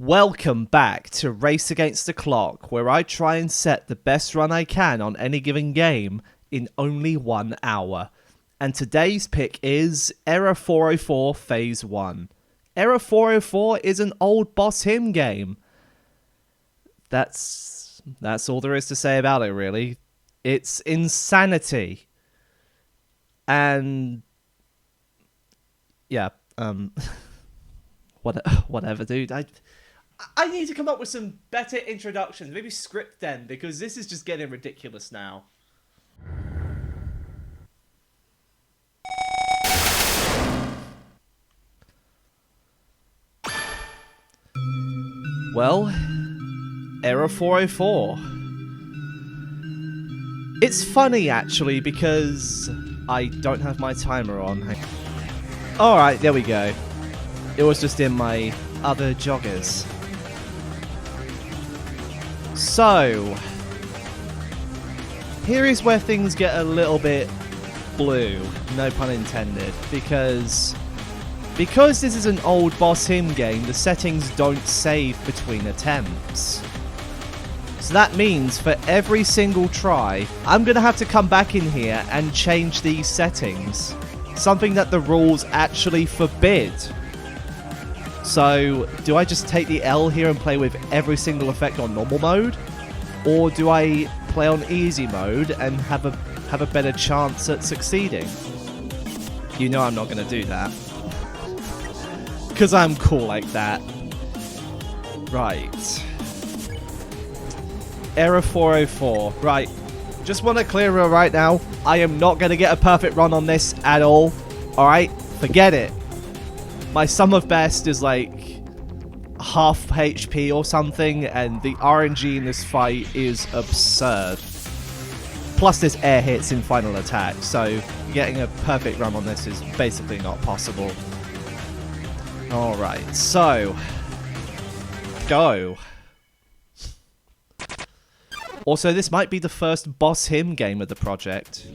Welcome back to Race Against the Clock, where I try and set the best run I can on any given game in only 1 hour. And today's pick is Error 404 Phase 1. Error 404 is an old Boss Hymn game. That's all there is to say about it, really. It's insanity. And yeah, whatever, dude. I need to come up with some better introductions. Maybe script them, because this is just getting ridiculous now. Well, Error 404. It's funny, actually, because I don't have my timer on. Alright, there we go. It was just in my other joggers. So, here is where things get a little bit blue, no pun intended, because this is an old Boss Hymn game, the settings don't save between attempts. So that means for every single try, I'm going to have to come back in here and change these settings, something that the rules actually forbid. So, do I just take the L here and play with every single effect on normal mode? Or do I play on easy mode and have a better chance at succeeding? You know I'm not going to do that. Because I'm cool like that. Right. Error 404. Right. Just want to clear it right now. I am not going to get a perfect run on this at all. Alright? Forget it. My sum of best is like half HP or something, and the RNG in this fight is absurd. Plus there's air hits in final attack, so getting a perfect run on this is basically not possible. Alright, so go. Also, this might be the first Boss Hymn game of the project.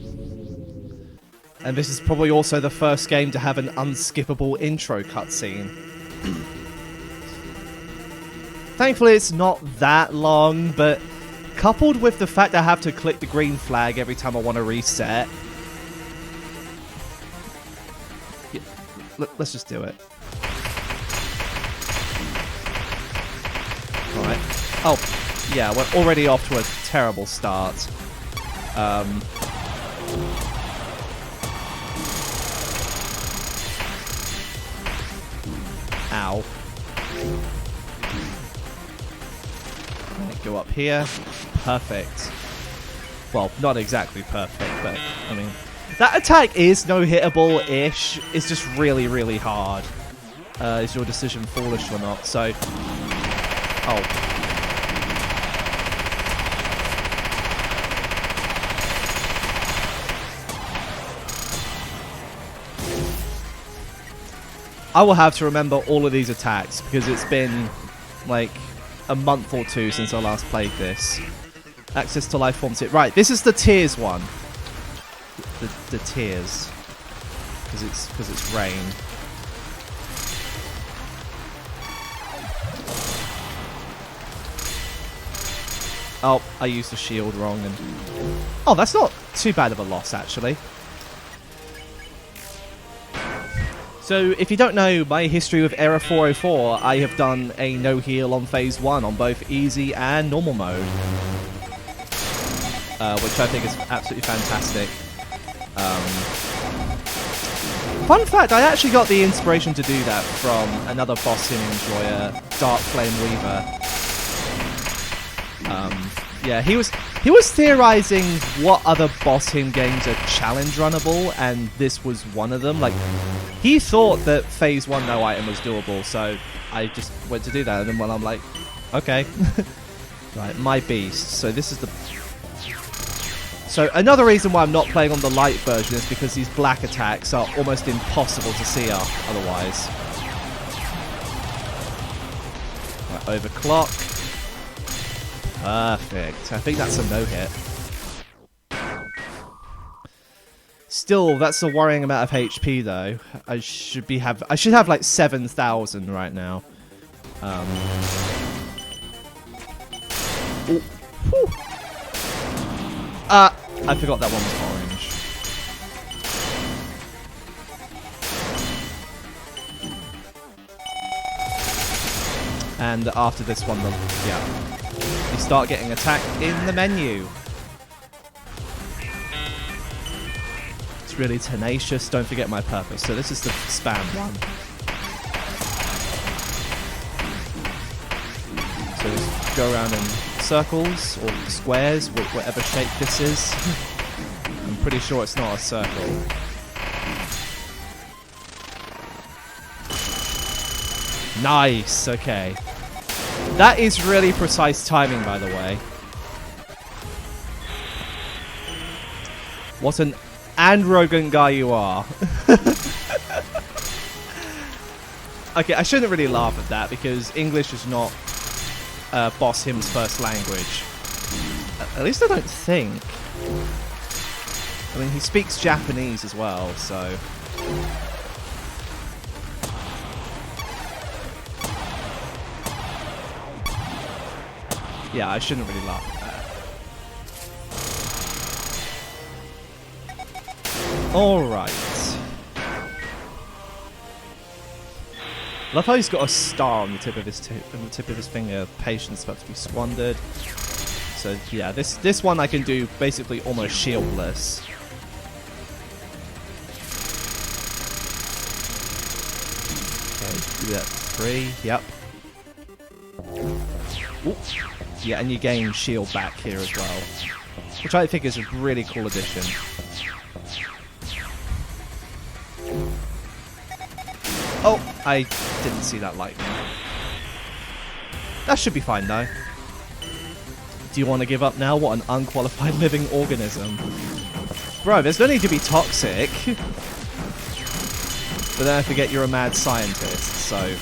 And this is probably also the first game to have an unskippable intro cutscene. Thankfully, it's not that long, but coupled with the fact I have to click the green flag every time I want to reset... Yeah, let's just do it. Alright. Oh, yeah, we're already off to a terrible start. Ow. Right, go up here. Perfect. Well, not exactly perfect, but, I mean... That attack is no-hittable-ish. It's just really, really hard. Is your decision foolish or not? So... Oh. I will have to remember all of these attacks, because it's been, like, a month or two since I last played this. Access to life forms it. Right, this is the tears one. The tears. Because it's rain. Oh, I used the shield wrong. And oh, that's not too bad of a loss, actually. So, if you don't know my history with Error 404, I have done a no-heal on Phase 1 on both easy and normal mode. Which I think is absolutely fantastic. Fun fact, I actually got the inspiration to do that from another Boss Hymn enjoyer, Dark Flame Weaver. Yeah, he was theorizing what other Boss Hymn games are challenge runnable, and this was one of them. Like, he thought that Phase 1 no item was doable, so I just went to do that, and then I'm like, okay. Right, my beast. So this is the... So another reason why I'm not playing on the light version is because these black attacks are almost impossible to see otherwise. Right, overclock. Perfect. I think that's a no-hit. Still, that's a worrying amount of HP, though. I should have like 7,000 right now. Ooh. Whew. I forgot that one was orange. And after this one, you start getting attacked in the menu. It's really tenacious. Don't forget my purpose. So this is the spam one. So just go around in circles or squares, whatever shape this is. I'm pretty sure it's not a circle. Nice, okay. That is really precise timing, by the way. What an arrogant guy you are. Okay, I shouldn't really laugh at that because English is not Boss Him's first language. At least I don't think. I mean, he speaks Japanese as well, so... Yeah, I shouldn't really laugh at that. Alright. Love how he's got a star on the tip of his finger. Patience about to be squandered. So yeah, this one I can do basically almost shieldless. Okay, do that 3. Yep. Ooh. Yeah, and you gain shield back here as well, which I think is a really cool addition. Oh, I didn't see that lightning. That should be fine, though. Do you want to give up now? What an unqualified living organism. Bro, there's no need to be toxic. But then I forget you're a mad scientist, so...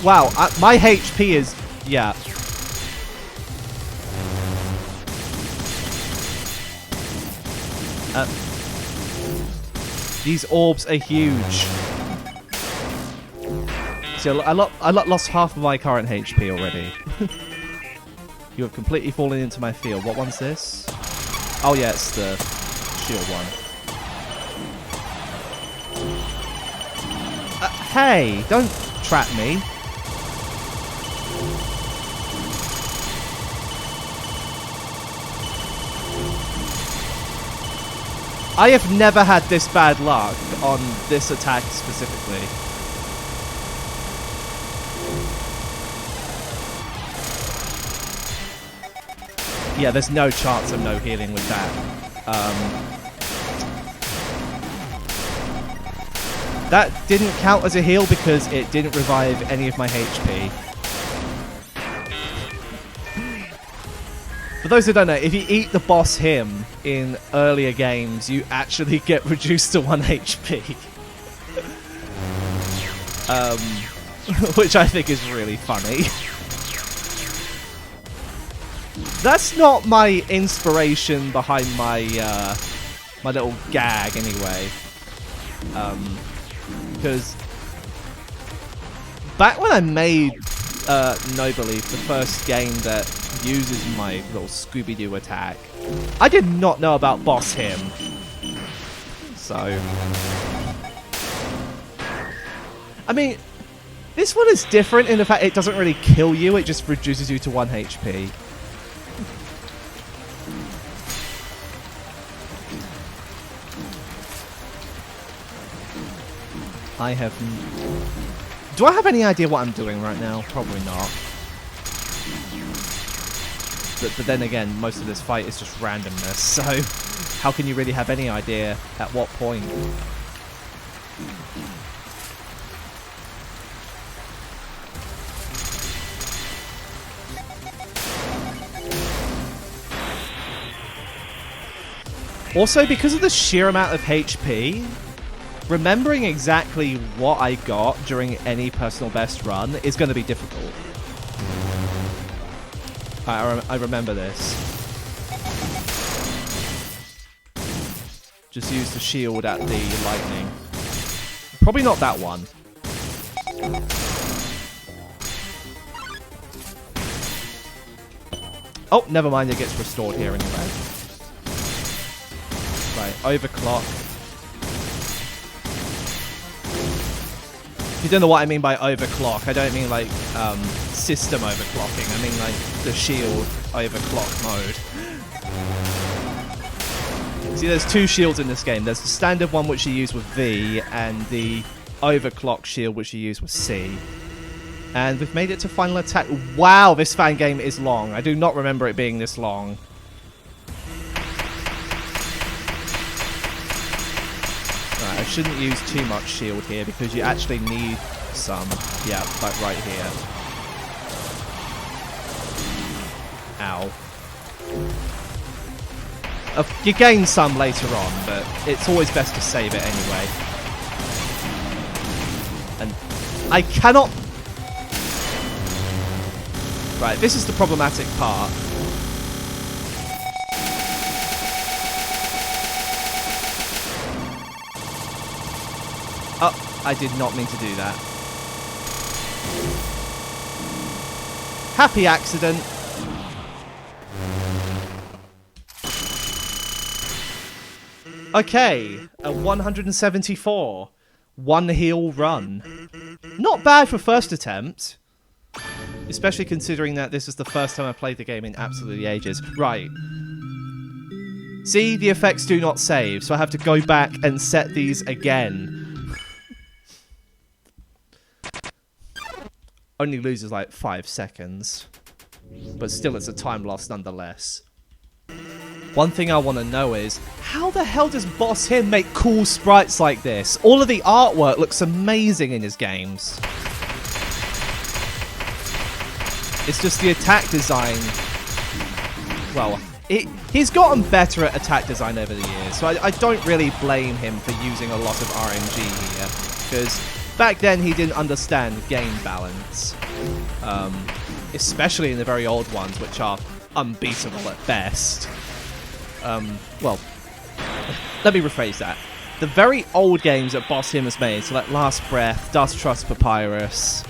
Wow, my HP is... Yeah. These orbs are huge. So I lost half of my current HP already. You have completely fallen into my field. What one's this? Oh yeah, it's the shield one. Hey, don't trap me. I have never had this bad luck on this attack specifically. Yeah, there's no chance of no healing with that. That didn't count as a heal because it didn't revive any of my HP. For those who don't know, if you eat the boss him in earlier games, you actually get reduced to 1 HP. Which I think is really funny. That's not my inspiration behind my my little gag, anyway. Because back when I made No Belief, the first game that uses my little Scooby-Doo attack, I did not know about Boss Him. So... I mean, this one is different in the fact it doesn't really kill you, it just reduces you to 1 HP. I have... Do I have any idea what I'm doing right now? Probably not. But then again, most of this fight is just randomness, so how can you really have any idea at what point? Also, because of the sheer amount of HP, remembering exactly what I got during any personal best run is going to be difficult. I remember this. Just use the shield at the lightning. Probably not that one. Oh, never mind, it gets restored here anyway. Right, overclock. If you don't know what I mean by overclock, I don't mean like system overclocking. I mean like the shield overclock mode. See, there's two shields in this game. There's the standard one which you use with V, and the overclock shield which you use with C. And we've made it to final attack. Wow, this fan game is long. I do not remember it being this long. Right, I shouldn't use too much shield here because you actually need some. Yeah, like right here. Ow. You gain some later on, but it's always best to save it anyway. And I cannot... Right, this is the problematic part. Oh, I did not mean to do that. Happy accident. Okay, a 174. One heal run. Not bad for first attempt. Especially considering that this is the first time I played the game in absolutely ages. Right. See, the effects do not save, so I have to go back and set these again. Only loses like 5 seconds. But still, it's a time loss nonetheless. One thing I want to know is, how the hell does Boss Him make cool sprites like this? All of the artwork looks amazing in his games. It's just the attack design. Well, he's gotten better at attack design over the years, so I don't really blame him for using a lot of RNG here, because back then he didn't understand game balance, especially in the very old ones, which are unbeatable at best. Well, let me rephrase that. The very old games that Boss Him has made, so like Last Breath, Dust Trust Papyrus,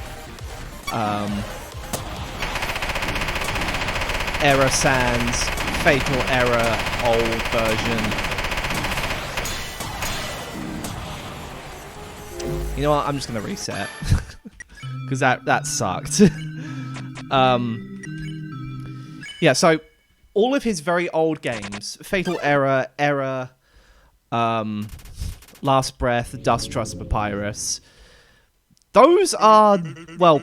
Error Sands, Fatal Error, old version. You know what? I'm just gonna reset because that sucked. Yeah. So all of his very old games, Fatal Error, Last Breath, Dust Trust Papyrus. Those are, well,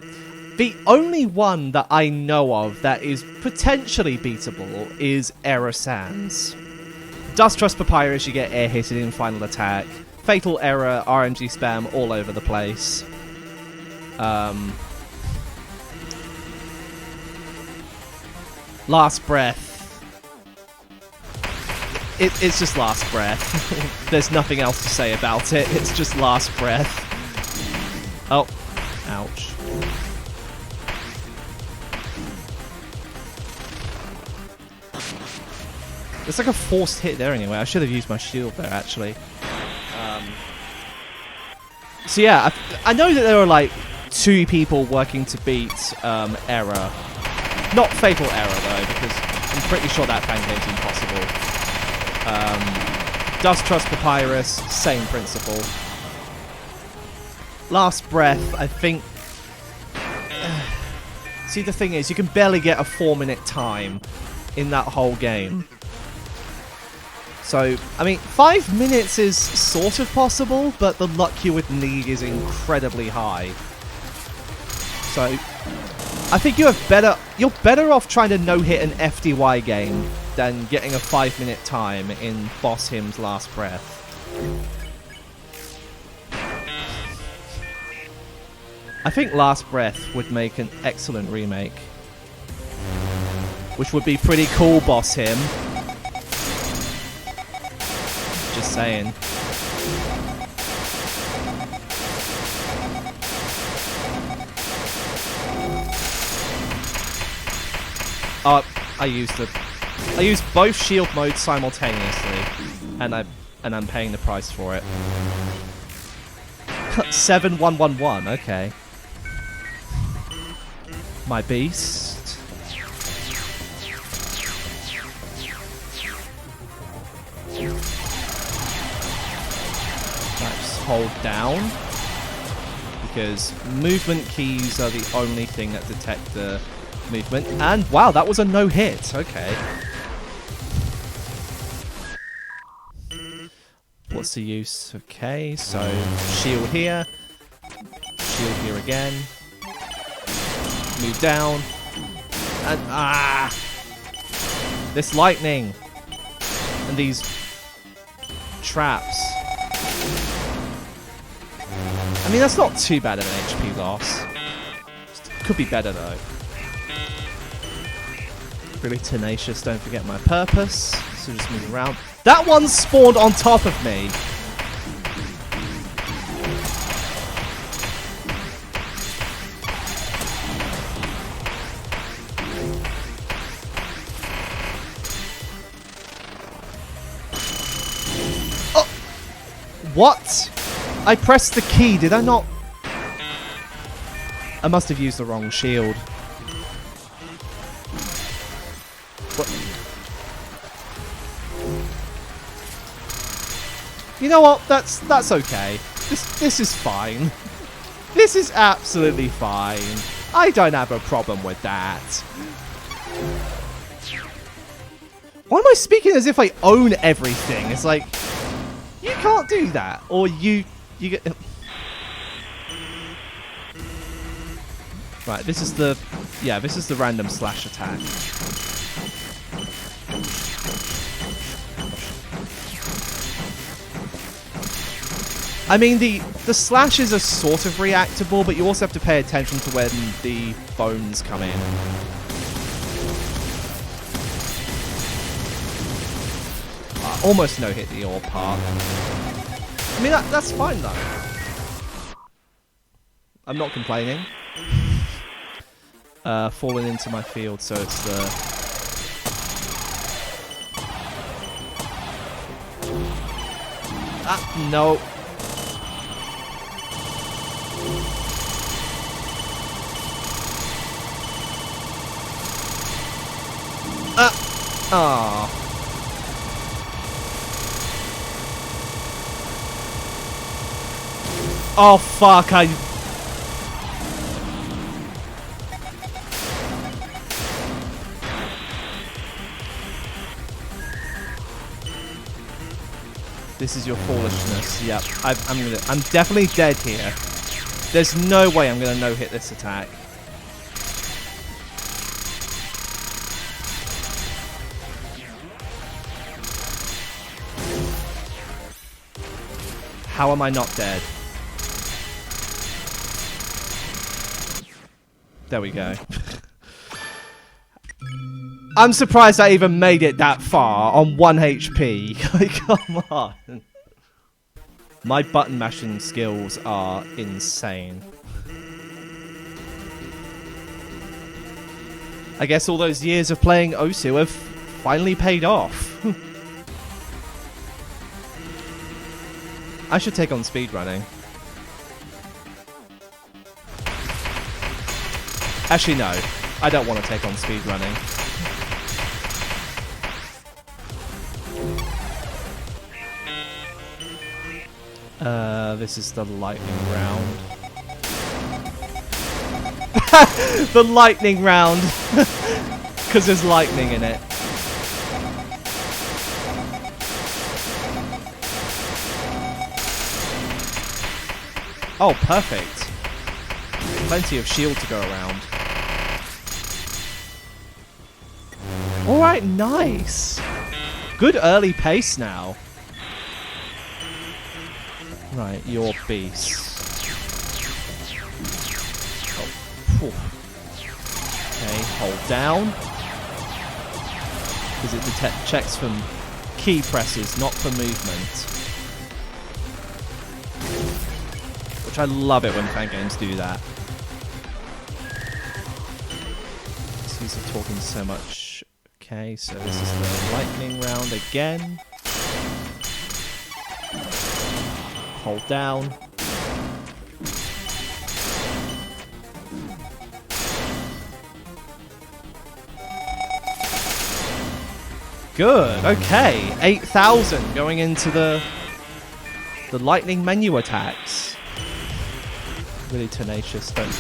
the only one that I know of that is potentially beatable is Error Sands. Dust Trust Papyrus, you get air hitted in final attack. Fatal Error, RNG spam all over the place. Last Breath. It's just Last Breath. There's nothing else to say about it. It's just Last Breath. Oh. Ouch. It's like a forced hit there anyway. I should have used my shield there, actually. So yeah, I know that there are like 2 people working to beat Error. Not Fatal Error, though, because I'm pretty sure that fangame's impossible. Dust Trust Papyrus, same principle. Last Breath, I think... See, the thing is, you can barely get a 4-minute time in that whole game. So, I mean, 5 minutes is sort of possible, but the luck you would need is incredibly high. So, I think you're better off trying to no-hit an FDY game than getting a 5-minute time in Boss Him's Last Breath. I think Last Breath would make an excellent remake. Which would be pretty cool, Boss Him. Just saying. Oh, I used both shield modes simultaneously, and I'm paying the price for it. 7111, okay. My beast. Right, just hold down. Because movement keys are the only thing that detect the movement. And wow, that was a no-hit. Okay. What's the use? Okay, so shield here. Shield here again. Move down. And this lightning. And these traps. I mean, that's not too bad of an HP loss. Could be better, though. Really tenacious, don't forget my purpose. So just move around. That one spawned on top of me. Oh! What? I pressed the key, did I not? I must have used the wrong shield. What? You know what? That's okay. This is fine. This is absolutely fine. I don't have a problem with that. Why am I speaking as if I own everything? It's like, you can't do that, or you get. Right, this is the random slash attack. I mean, the slashes are sort of reactable, but you also have to pay attention to when the bones come in. Almost no hit the ore part. I mean, that's fine though. I'm not complaining. Falling into my field, so it's the... no. Oh fuck, This is your foolishness. Yep, I'm definitely dead here. There's no way I'm gonna no-hit this attack. How am I not dead? There we go. I'm surprised I even made it that far on 1 HP. Come on. My button mashing skills are insane. I guess all those years of playing Osu have finally paid off. I should take on speedrunning. Actually, no. I don't want to take on speedrunning. This is the lightning round. The lightning round! Because there's lightning in it. Oh, perfect. Plenty of shield to go around. Alright, nice! Good early pace now. Right, your beast. Oh, okay, hold down. Because it checks from key presses, not for movement. Which I love it when fangames do that. These are talking so much. Okay, so this is the lightning round again. Hold down. Good. Okay. 8,000 going into the lightning menu attacks. Really tenacious. Don't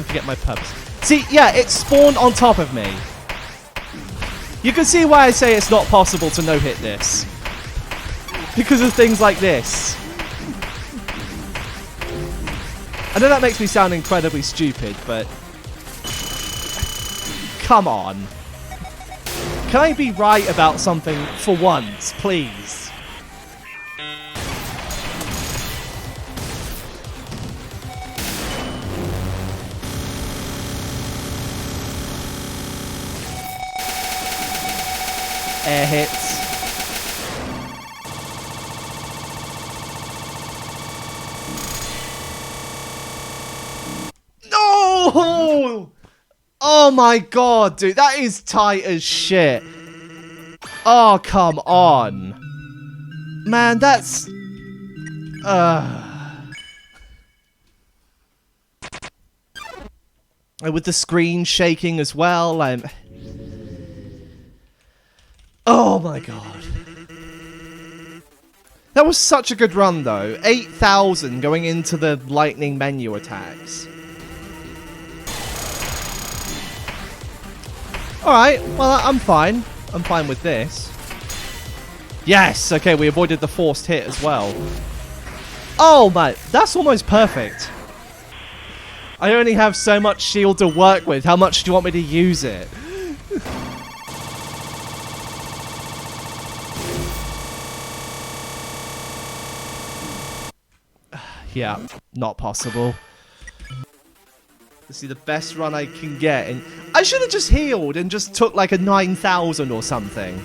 forget my purpose. See, yeah, it spawned on top of me. You can see why I say it's not possible to no-hit this. Because of things like this. I know that makes me sound incredibly stupid, but... Come on. Can I be right about something for once, please? Air hits. No! Oh my god, dude, that is tight as shit. Oh, come on. Man, that's... And with the screen shaking as well, I'm... Oh my god. That was such a good run though. 8,000 going into the lightning menu attacks. Alright, well I'm fine. I'm fine with this. Yes! Okay, we avoided the forced hit as well. Oh my, that's almost perfect. I only have so much shield to work with. How much do you want me to use it? Yeah, not possible. This is the best run I can get. And I should have just healed and just took like a 9,000 or something.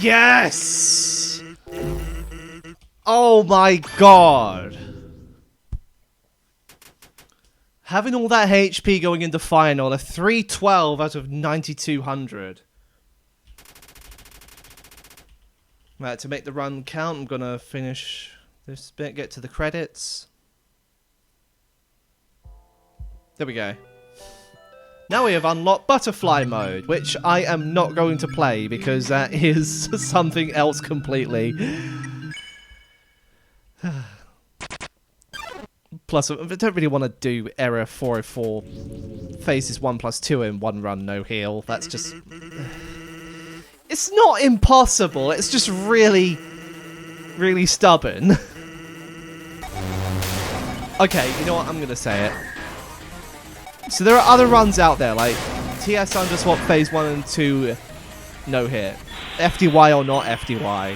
Yes! Oh my god. Having all that HP going into final, a 312 out of 9,200. Right, to make the run count, I'm gonna finish this bit, get to the credits. There we go. Now we have unlocked Butterfly Mode, which I am not going to play because that is something else completely. Plus, I don't really want to do Error 404 phases 1+2 in one run, no heal. That's just... It's not impossible, it's just really, really stubborn. Okay, you know what, I'm going to say it. So there are other runs out there, like TS Underswap Phase 1 and 2 no hit. FDY or not FDY.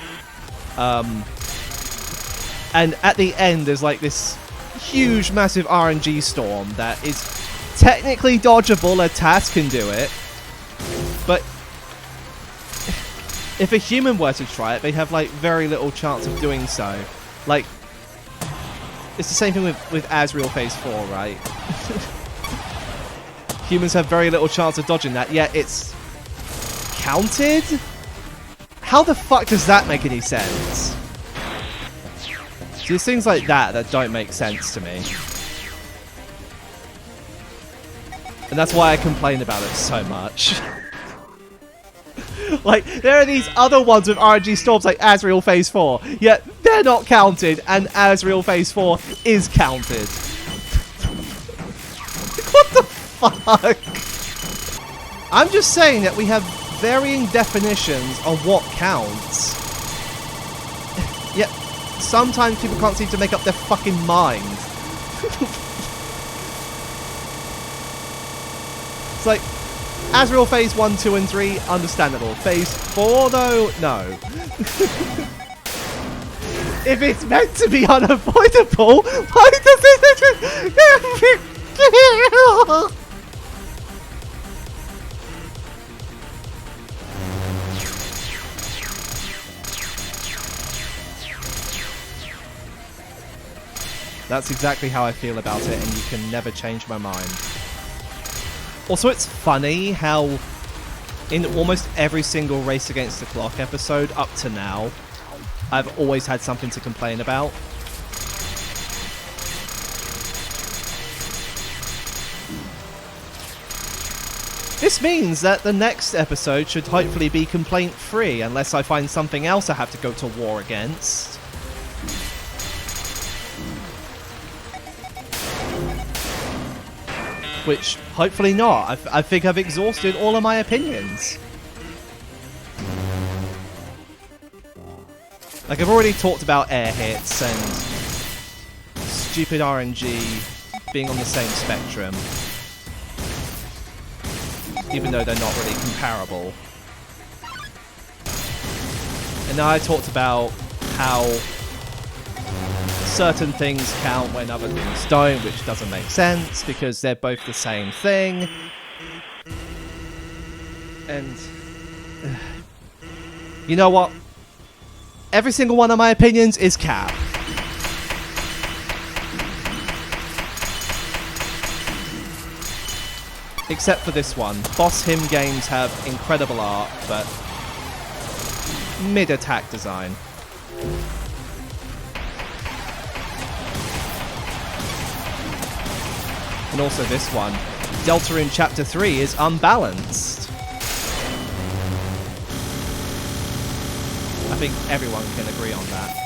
And at the end there's like this huge massive RNG storm that is technically dodgeable, a task can do it. But if a human were to try it, they'd have like very little chance of doing so. Like, it's the same thing with Asriel Phase 4, right? Humans have very little chance of dodging that, yet it's counted? How the fuck does that make any sense? There's things like that don't make sense to me. And that's why I complain about it so much. Like, there are these other ones with RNG storms like Asriel Phase 4, yet they're not counted, and Asriel Phase 4 is counted. What the fuck? I'm just saying that we have varying definitions on what counts. Yet sometimes people can't seem to make up their fucking mind. It's like, Asriel Phase 1, 2, and 3, understandable. Phase 4, though, no. If it's meant to be unavoidable, why does it... That's exactly how I feel about it, and you can never change my mind. Also, it's funny how in almost every single Race Against the Clock episode up to now, I've always had something to complain about. This means that the next episode should hopefully be complaint-free, unless I find something else I have to go to war against. Which, hopefully not. I think I've exhausted all of my opinions. Like, I've already talked about air hits and stupid RNG being on the same spectrum. Even though they're not really comparable. And now I talked about how certain things count when other things don't, which doesn't make sense because they're both the same thing. And you know what? Every single one of my opinions is cap. Except for this one. Boss Him games have incredible art, but mid-attack design. And also this one. Delta in Chapter 3 is unbalanced. I think everyone can agree on that.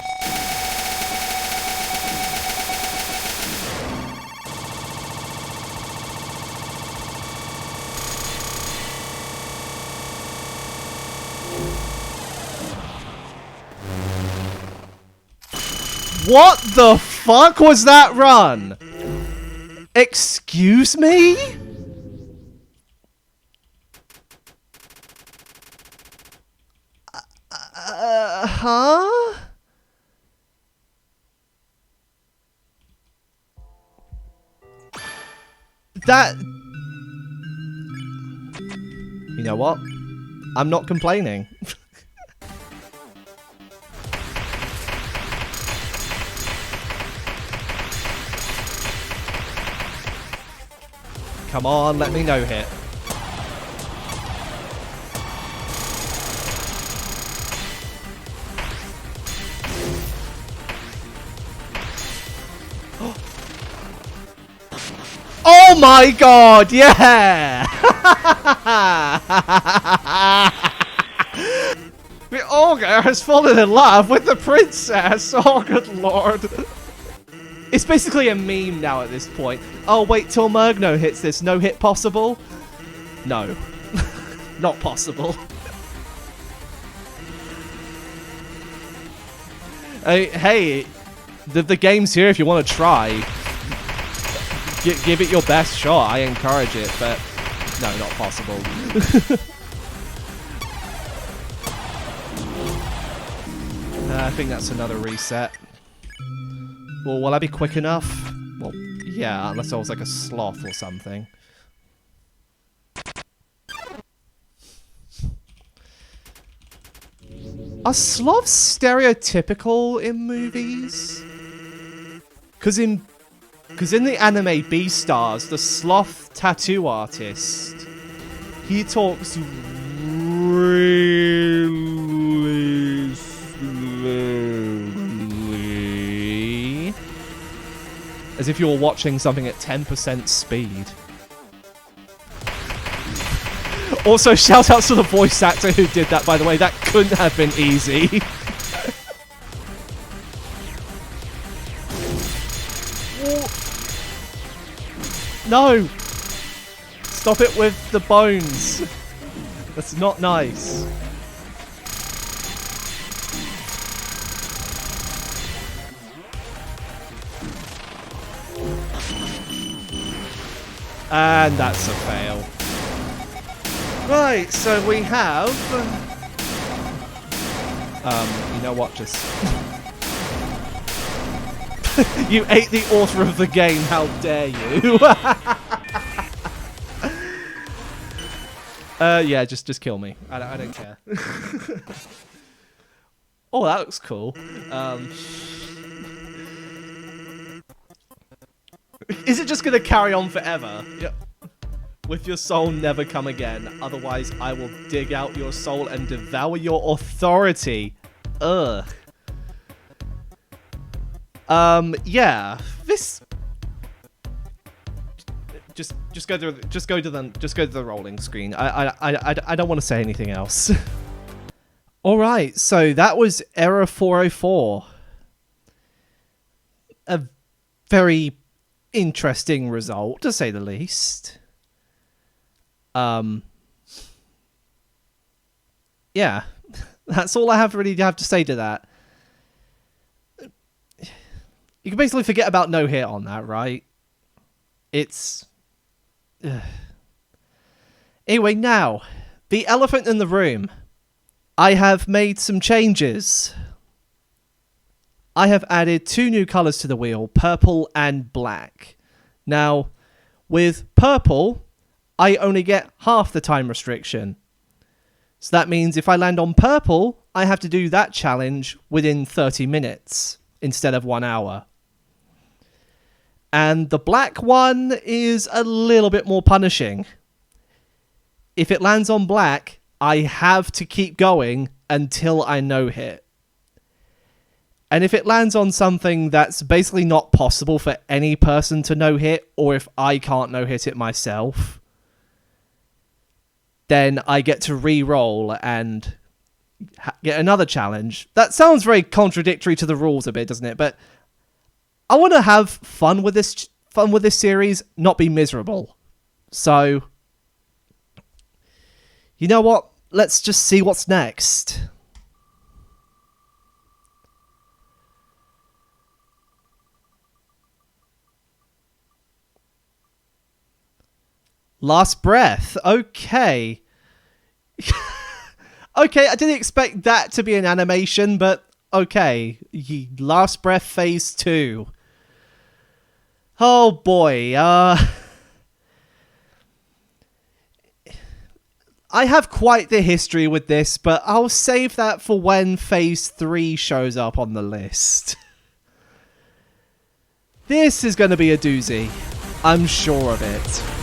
What the fuck was that run? Excuse me? Huh? That... You know what? I'm not complaining. Come on, let me no hit. Oh my god, yeah! The ogre has fallen in love with the princess! Oh good lord. It's basically a meme now at this point. Oh, wait till Murgno hits this. No hit possible? No. Not possible. Hey, the game's here if you want to try. Give it your best shot. I encourage it, but no, not possible. I think that's another reset. Well, will I be quick enough? Well, yeah, unless I was like a sloth or something. Are sloths stereotypical in movies? Because in the anime Beastars, the sloth tattoo artist, he talks really slowly, as if you were watching something at 10% speed. Also, shout outs to the voice actor who did that, by the way. That couldn't have been easy. No! Stop it with the bones. That's not nice. And that's a fail. Right, so we have... you know what, just... You ate the author of the game, how dare you? Yeah, just kill me. I don't care. Oh, that looks cool. Is it just gonna carry on forever? Yep. With your soul never come again, otherwise I will dig out your soul and devour your authority. Ugh. Yeah. This. Just go to the rolling screen. I don't want to say anything else. All right, so that was Error 404. A very interesting result, to say the least. Yeah, that's all I really have to say to that. You can basically forget about no hit on that, right? It's... Anyway, now, the elephant in the room. I have made some changes. I have added 2 new colours to the wheel, purple and black. Now, with purple, I only get half the time restriction. So that means if I land on purple, I have to do that challenge within 30 minutes instead of 1 hour. And the black one is a little bit more punishing. If it lands on black, I have to keep going until I no-hit. And if it lands on something that's basically not possible for any person to no-hit, or if I can't no-hit it myself, then I get to re-roll and get another challenge. That sounds very contradictory to the rules a bit, doesn't it? But I want to have fun with this series, not be miserable. So, you know what? Let's just see what's next. Last breath. Okay. Okay, I didn't expect that to be an animation, but okay. Last breath phase 2. Oh boy. I have quite the history with this, but I'll save that for when phase 3 shows up on the list. This is going to be a doozy. I'm sure of it.